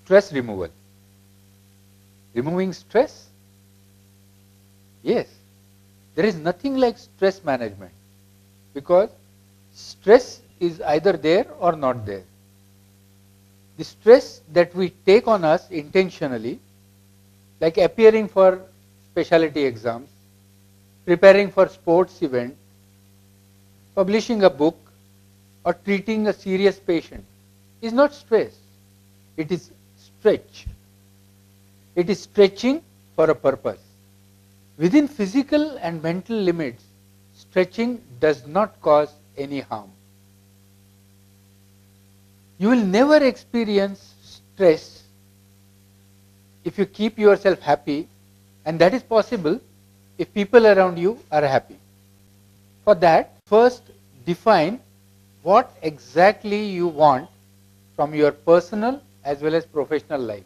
stress removal. Removing stress? Yes. There is nothing like stress management, because stress is either there or not there. The stress that we take on us intentionally, like appearing for specialty exams, preparing for sports event, publishing a book, or treating a serious patient, is not stress. It is stretch. It is stretching for a purpose. Within physical and mental limits, stretching does not cause any harm. You will never experience stress if you keep yourself happy, and that is possible if people around you are happy. For that, first define what exactly you want from your personal as well as professional life.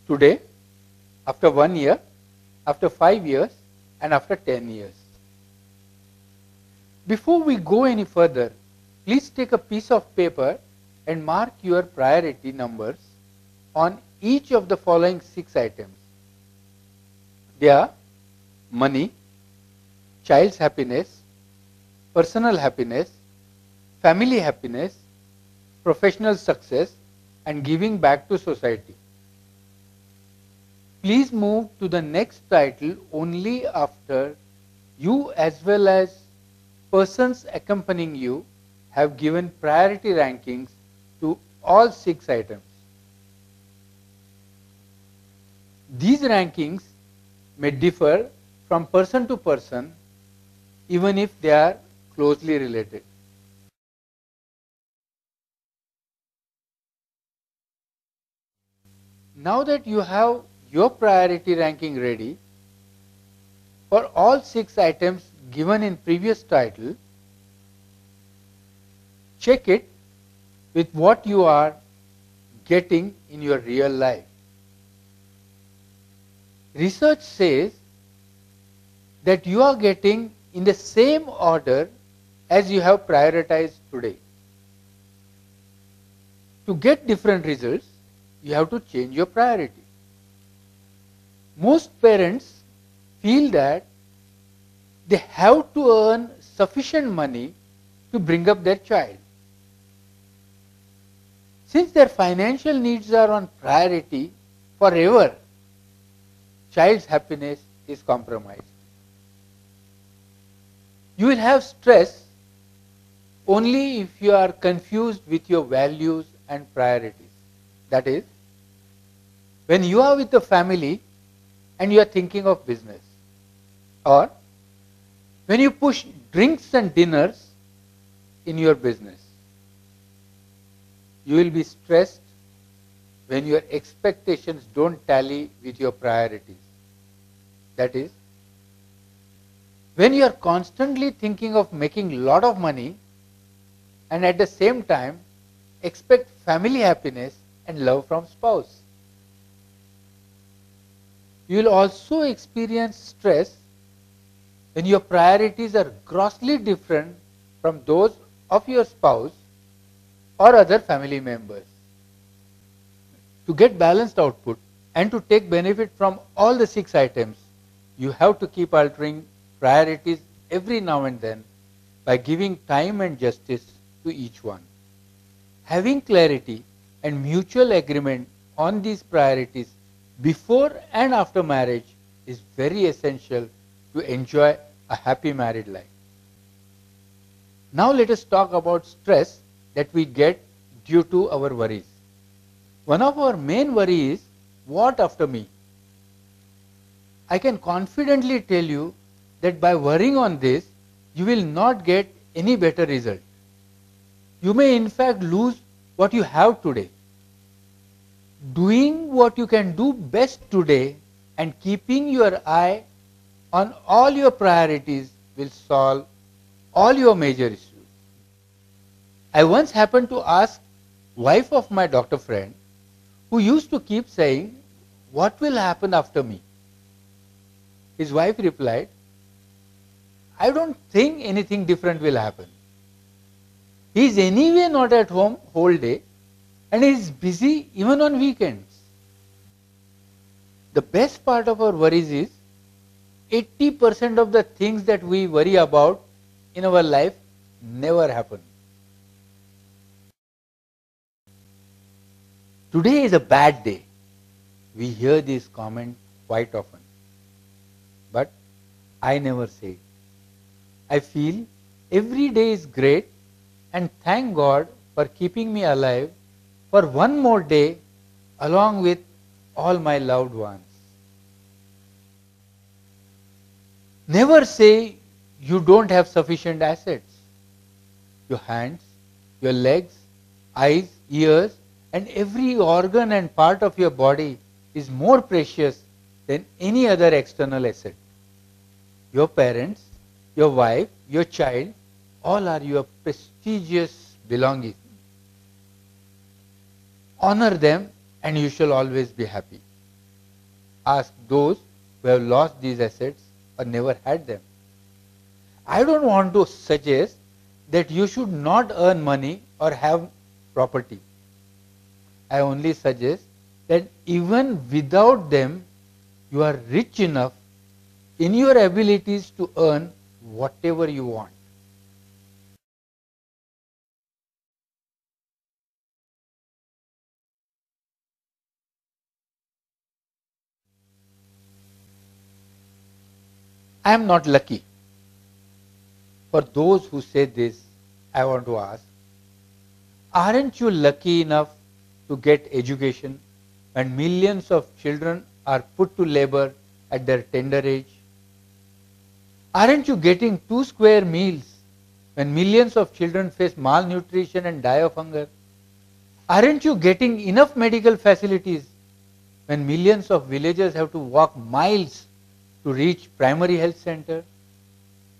Today, after 1 year, after 5 years, and after 10 years. Before we go any further, please take a piece of paper and mark your priority numbers on each of the following 6 items. They are money, child's happiness, personal happiness, family happiness, professional success, and giving back to society. Please move to the next title only after you as well as persons accompanying you have given priority rankings to all 6 items. These rankings may differ from person to person, even if they are closely related. Now that you have your priority ranking ready for all 6 items given in previous title, check it with what you are getting in your real life. Research says that you are getting in the same order as you have prioritized today. To get different results, you have to change your priority. Most parents feel that they have to earn sufficient money to bring up their child. Since their financial needs are on priority forever, child's happiness is compromised. You will have stress only if you are confused with your values and priorities. That is, when you are with the family and you are thinking of business, or when you push drinks and dinners in your business. You will be stressed when your expectations don't tally with your priorities. That is, when you are constantly thinking of making a lot of money and at the same time expect family happiness and love from spouse. You will also experience stress when your priorities are grossly different from those of your spouse or other family members. To get balanced output and to take benefit from all the 6 items, you have to keep altering priorities every now and then by giving time and justice to each one. Having clarity and mutual agreement on these priorities before and after marriage is very essential to enjoy a happy married life. Now let us talk about stress that we get due to our worries. One of our main worries is, what after me? I can confidently tell you that by worrying on this, you will not get any better result. You may in fact lose what you have today. Doing what you can do best today and keeping your eye on all your priorities will solve all your major issues. I once happened to ask wife of my doctor friend, who used to keep saying, "What will happen after me?" His wife replied, "I don't think anything different will happen. He is anyway not at home whole day. and is busy even on weekends. The best part of our worries is 80% of the things that we worry about in our life never happen. Today is a bad day. We hear this comment quite often. But I never say it. I feel every day is great and thank God for keeping me alive for one more day along with all my loved ones. Never say you don't have sufficient assets. Your hands, your legs, eyes, ears, and every organ and part of your body is more precious than any other external asset. Your parents, your wife, your child, all are your prestigious belongings. Honor them and you shall always be happy. Ask those who have lost these assets or never had them. I don't want to suggest that you should not earn money or have property. I only suggest that even without them, you are rich enough in your abilities to earn whatever you want. I am not lucky. For those who say this, I want to ask, aren't you lucky enough to get education when millions of children are put to labor at their tender age? Aren't you getting 2 square meals when millions of children face malnutrition and die of hunger? Aren't you getting enough medical facilities when millions of villagers have to walk miles to reach primary health center?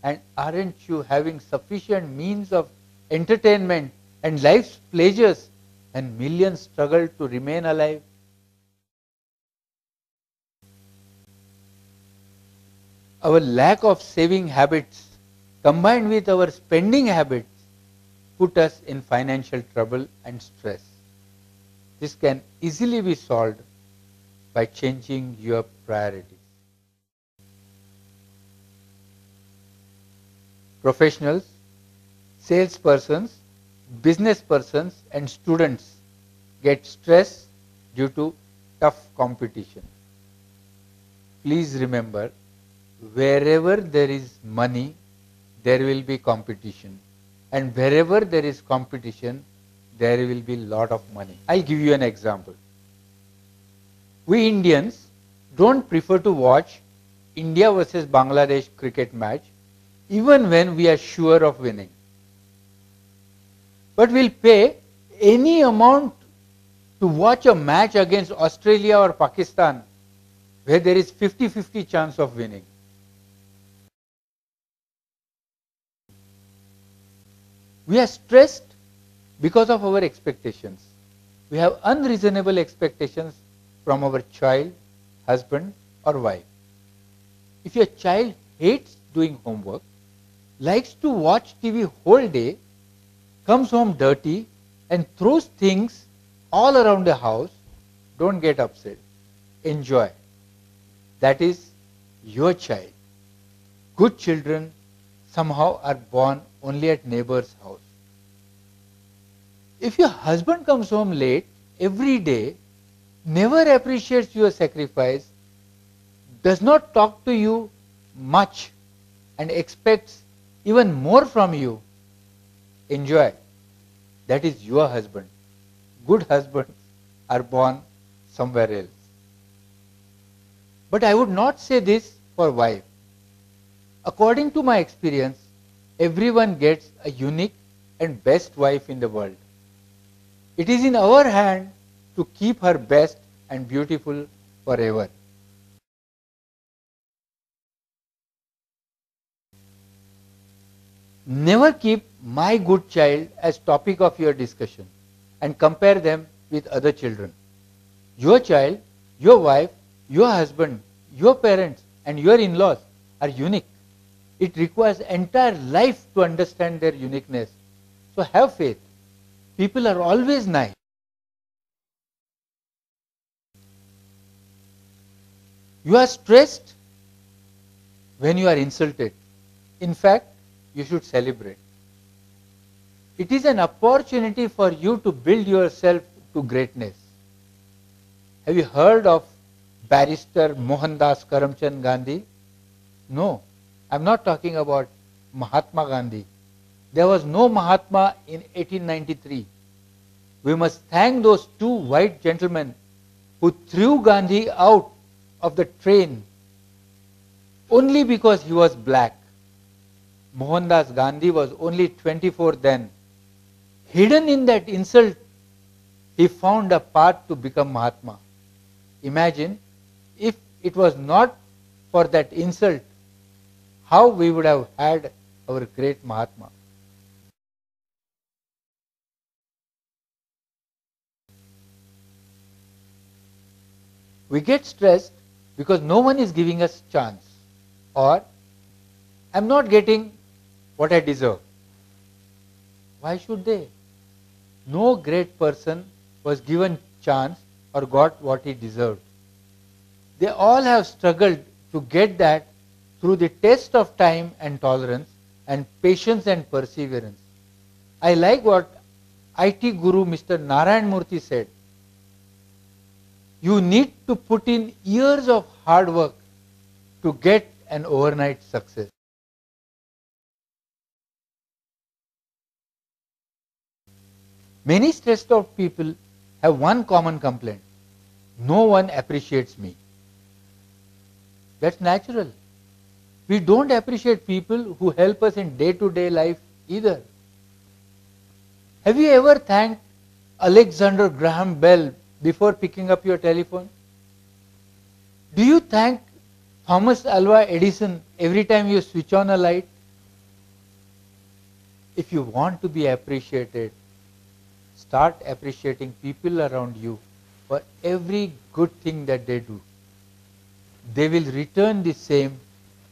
And aren't you having sufficient means of entertainment and life's pleasures when millions struggle to remain alive? Our lack of saving habits combined with our spending habits put us in financial trouble and stress. This can easily be solved by changing your priorities. Professionals, salespersons, business persons and students get stressed due to tough competition. Please remember, wherever there is money, there will be competition. And wherever there is competition, there will be lot of money. I'll give you an example. We Indians don't prefer to watch India versus Bangladesh cricket match even when we are sure of winning. But we'll pay any amount to watch a match against Australia or Pakistan where there is 50-50 chance of winning. We are stressed because of our expectations. We have unreasonable expectations from our child, husband or wife. If your child hates doing homework, likes to watch TV whole day, comes home dirty and throws things all around the house, don't get upset. Enjoy. That is your child. Good children somehow are born only at neighbor's house. If your husband comes home late every day, never appreciates your sacrifice, does not talk to you much and expects even more from you, enjoy. That is your husband. Good husbands are born somewhere else. But I would not say this for wife. According to my experience, everyone gets a unique and best wife in the world. It is in our hand to keep her best and beautiful forever. Never keep my good child as topic of your discussion and compare them with other children. Your child, your wife, your husband, your parents and your in-laws are unique. It requires entire life to understand their uniqueness. So have faith. People are always nice. You are stressed when you are insulted. In fact, you should celebrate. It is an opportunity for you to build yourself to greatness. Have you heard of Barrister Mohandas Karamchand Gandhi? No, I am not talking about Mahatma Gandhi. There was no Mahatma in 1893. We must thank those two white gentlemen who threw Gandhi out of the train only because he was black. Mohandas Gandhi was only 24 then. Hidden in that insult, he found a path to become Mahatma. Imagine if it was not for that insult, how we would have had our great Mahatma. We get stressed because no one is giving us chance, or I am not getting what I deserve. Why should they? No great person was given chance or got what he deserved. They all have struggled to get that through the test of time and tolerance and patience and perseverance. I like what IT guru Mr. Narayan Murthy said. You need to put in years of hard work to get an overnight success. Many stressed out people have one common complaint. No one appreciates me. That's natural. We don't appreciate people who help us in day-to-day life either. Have you ever thanked Alexander Graham Bell before picking up your telephone? Do you thank Thomas Alva Edison every time you switch on a light? If you want to be appreciated, start appreciating people around you for every good thing that they do. They will return the same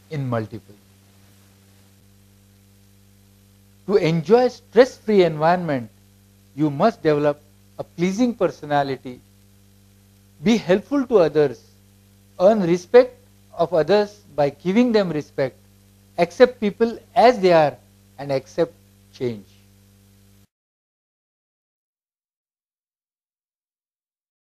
in multiple. To enjoy a stress-free environment, you must develop a pleasing personality, be helpful to others, earn respect of others by giving them respect, accept people as they are, and accept change.